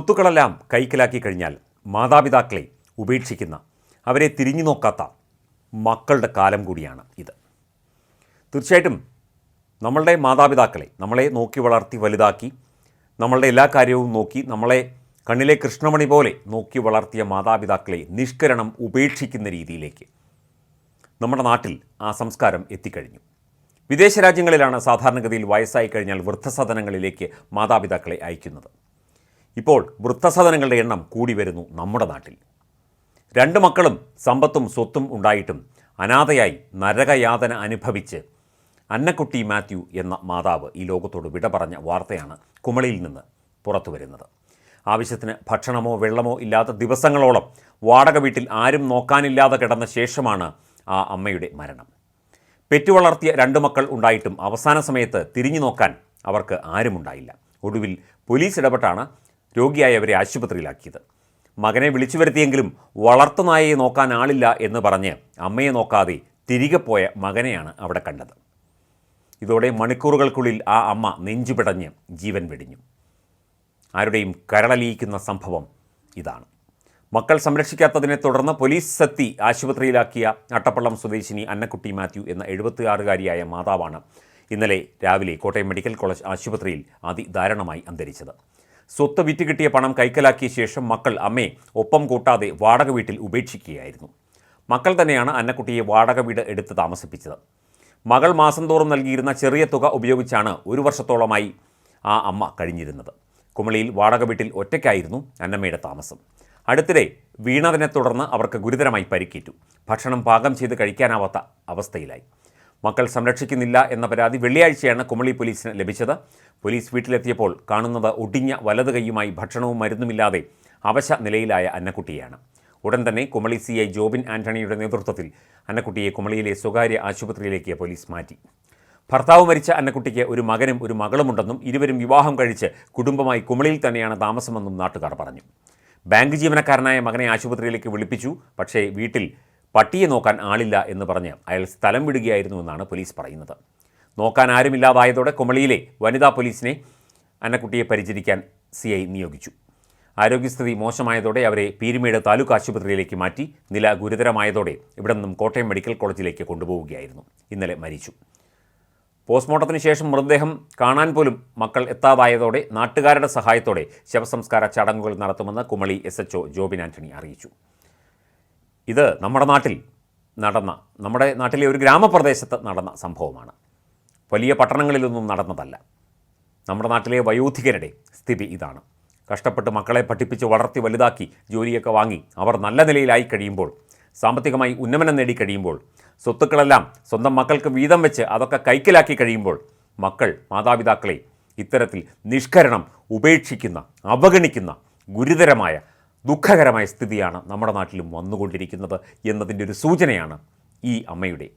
സ്വത്തുക്കളെല്ലാം കൈക്കലാക്കി കഴിഞ്ഞാൽ മാതാപിതാക്കളെ ഉപേക്ഷിക്കുന്ന, അവരെ തിരിഞ്ഞു നോക്കാത്ത മക്കളുടെ കാലം കൂടിയാണ് ഇത്. തീർച്ചയായിട്ടും നമ്മളുടെ മാതാപിതാക്കളെ, നമ്മളെ നോക്കി വളർത്തി വലുതാക്കി, നമ്മളുടെ എല്ലാ കാര്യവും നോക്കി, നമ്മളെ കണ്ണിലെ കൃഷ്ണമണി പോലെ നോക്കി വളർത്തിയ മാതാപിതാക്കളെ നിഷ്കരണം ഉപേക്ഷിക്കുന്ന രീതിയിലേക്ക് നമ്മുടെ നാട്ടിൽ ആ സംസ്കാരം എത്തിക്കഴിഞ്ഞു. വിദേശ രാജ്യങ്ങളിലാണ് സാധാരണഗതിയിൽ വയസ്സായി കഴിഞ്ഞാൽ വൃദ്ധസദനങ്ങളിലേക്ക് മാതാപിതാക്കളെ അയക്കുന്നത്. ഇപ്പോൾ വൃദ്ധസദനങ്ങളുടെ എണ്ണം കൂടി വരുന്നു നമ്മുടെ നാട്ടിൽ. 2 മക്കളും സമ്പത്തും സ്വത്തും ഉണ്ടായിട്ടും അനാഥയായി നരകയാതന അനുഭവിച്ച് അന്നക്കുട്ടി മാത്യു എന്ന മാതാവ് ഈ ലോകത്തോട് വിട പറഞ്ഞ വാർത്തയാണ് കുമളിയിൽ നിന്ന് പുറത്തു വരുന്നത്. ആവശ്യത്തിന് ഭക്ഷണമോ വെള്ളമോ ഇല്ലാത്ത ദിവസങ്ങളോളം വാടക വീട്ടിൽ ആരും നോക്കാനില്ലാതെ കിടന്ന ശേഷമാണ് ആ അമ്മയുടെ മരണം. പെറ്റുവളർത്തിയ 2 മക്കൾ ഉണ്ടായിട്ടും അവസാന സമയത്ത് തിരിഞ്ഞു നോക്കാൻ അവർക്ക് ആരുമുണ്ടായില്ല. ഒടുവിൽ പോലീസ് ഇടപെട്ടാണ് രോഗിയായവരെ ആശുപത്രിയിലാക്കിയത്. മകനെ വിളിച്ചു വരുത്തിയെങ്കിലും വളർത്തുനായയെ നോക്കാൻ ആളില്ല എന്ന് പറഞ്ഞ് അമ്മയെ നോക്കാതെ തിരികെ പോയ മകനെയാണ് അവിടെ കണ്ടത്. ഇതോടെ മണിക്കൂറുകൾക്കുള്ളിൽ ആ അമ്മ നെഞ്ചുപിടഞ്ഞ് ജീവൻ വെടിഞ്ഞു. ആരുടെയും കരളലിയിക്കുന്ന സംഭവം ഇതാണ്. മക്കൾ സംരക്ഷിക്കാത്തതിനെ തുടർന്ന് പോലീസ് എത്തി ആശുപത്രിയിലാക്കിയ അട്ടപ്പള്ളം സ്വദേശിനി അന്നക്കുട്ടി മാത്യു എന്ന 76-കാരിയായ മാതാവാണ് ഇന്നലെ രാവിലെ കോട്ടയം മെഡിക്കൽ കോളേജ് ആശുപത്രിയിൽ അതിദാരുണമായി അന്തരിച്ചത്. സ്വത്ത് വിറ്റ് കിട്ടിയ പണം കൈക്കലാക്കിയ ശേഷം മക്കൾ അമ്മയെ ഒപ്പം കൂട്ടാതെ വാടക വീട്ടിൽ ഉപേക്ഷിക്കുകയായിരുന്നു. മക്കൾ തന്നെയാണ് അന്നക്കുട്ടിയെ വാടക വീട് എടുത്ത് താമസിപ്പിച്ചത്. മകൾ മാസം തോറും നൽകിയിരുന്ന ചെറിയ തുക ഉപയോഗിച്ചാണ് 1 വർഷത്തോളമായി ആ അമ്മ കഴിഞ്ഞിരുന്നത്. കുമളിയിൽ വാടക വീട്ടിൽ ഒറ്റയ്ക്കായിരുന്നു അന്നമ്മയുടെ താമസം. അടുത്തിടെ വീണതിനെ തുടർന്ന് അവർക്ക് ഗുരുതരമായി പരിക്കേറ്റു. ഭക്ഷണം പാകം ചെയ്ത് കഴിക്കാനാവാത്ത അവസ്ഥയിലായി. മക്കൾ സംരക്ഷിക്കുന്നില്ല എന്ന പരാതി വെള്ളിയാഴ്ചയാണ് കുമളി പോലീസിന് ലഭിച്ചത്. പോലീസ് വീട്ടിലെത്തിയപ്പോൾ കാണുന്നത് ഒടിഞ്ഞ വലത് കൈയുമായി ഭക്ഷണവും മരുന്നുമില്ലാതെ അവശ നിലയിലായ അന്നക്കുട്ടിയാണ്. ഉടൻ തന്നെ കുമളി CI ജോബിൻ ആൻ്റണിയുടെ നേതൃത്വത്തിൽ അന്നക്കുട്ടിയെ കുമളിയിലെ സ്വകാര്യ ആശുപത്രിയിലേക്ക് പോലീസ് മാറ്റി. ഭർത്താവ് മരിച്ച അന്നക്കുട്ടിക്ക് ഒരു മകനും ഒരു മകളുമുണ്ടെന്നും ഇരുവരും വിവാഹം കഴിച്ച് കുടുംബമായി കുമളിയിൽ തന്നെയാണ് താമസമെന്നും നാട്ടുകാർ പറഞ്ഞു. ബാങ്ക് ജീവനക്കാരനായ മകനെ ആശുപത്രിയിലേക്ക് വിളിപ്പിച്ചു. പക്ഷേ വീട്ടിൽ പട്ടിയെ നോക്കാൻ ആളില്ല എന്ന് പറഞ്ഞ് അയാൾ സ്ഥലം വിടുകയായിരുന്നുവെന്നാണ് പോലീസ് പറയുന്നത്. നോക്കാൻ ആരുമില്ലാതായതോടെ കുമളിയിലെ വനിതാ പോലീസിനെ അന്നക്കുട്ടിയെ പരിചരിക്കാൻ CI നിയോഗിച്ചു. ആരോഗ്യസ്ഥിതി മോശമായതോടെ അവരെ പീരുമേട് താലൂക്ക് ആശുപത്രിയിലേക്ക് മാറ്റി. നില ഗുരുതരമായതോടെ ഇവിടെ നിന്നും കോട്ടയം മെഡിക്കൽ കോളേജിലേക്ക് കൊണ്ടുപോവുകയായിരുന്നു. ഇന്നലെ മരിച്ചു. പോസ്റ്റ്മോർട്ടത്തിന് ശേഷം മൃതദേഹം കാണാൻ പോലും മക്കൾ എത്താതായതോടെ നാട്ടുകാരുടെ സഹായത്തോടെ ശവസംസ്കാര ചടങ്ങുകൾ നടത്തുമെന്ന് കുമളി SHO ജോബിൻ ആൻ്റണി അറിയിച്ചു. ഇത് നമ്മുടെ നാട്ടിലെ ഒരു ഗ്രാമപ്രദേശത്ത് നടന്ന സംഭവമാണ്. വലിയ പട്ടണങ്ങളിലൊന്നും നടന്നതല്ല. നമ്മുടെ നാട്ടിലെ വയോധികരുടെ സ്ഥിതി ഇതാണ്. കഷ്ടപ്പെട്ട് മക്കളെ പഠിപ്പിച്ച് വളർത്തി വലുതാക്കി ജോലിയൊക്കെ വാങ്ങി അവർ നല്ല നിലയിലായി കഴിയുമ്പോൾ, സാമ്പത്തികമായി ഉന്നമനം നേടിക്കഴിയുമ്പോൾ, സ്വത്തുക്കളെല്ലാം സ്വന്തം മക്കൾക്ക് വീതം വെച്ച് അതൊക്കെ കൈക്കലാക്കി കഴിയുമ്പോൾ മക്കൾ മാതാപിതാക്കളെ ഇത്തരത്തിൽ നിഷ്കരണം ഉപേക്ഷിക്കുന്ന, അവഗണിക്കുന്ന ഗുരുതരമായ ദുഃഖകരമായ സ്ഥിതിയാണ് നമ്മുടെ നാട്ടിലും വന്നുകൊണ്ടിരിക്കുന്നത് എന്നതിൻ്റെ ഒരു സൂചനയാണ് ഈ അമ്മയുടെ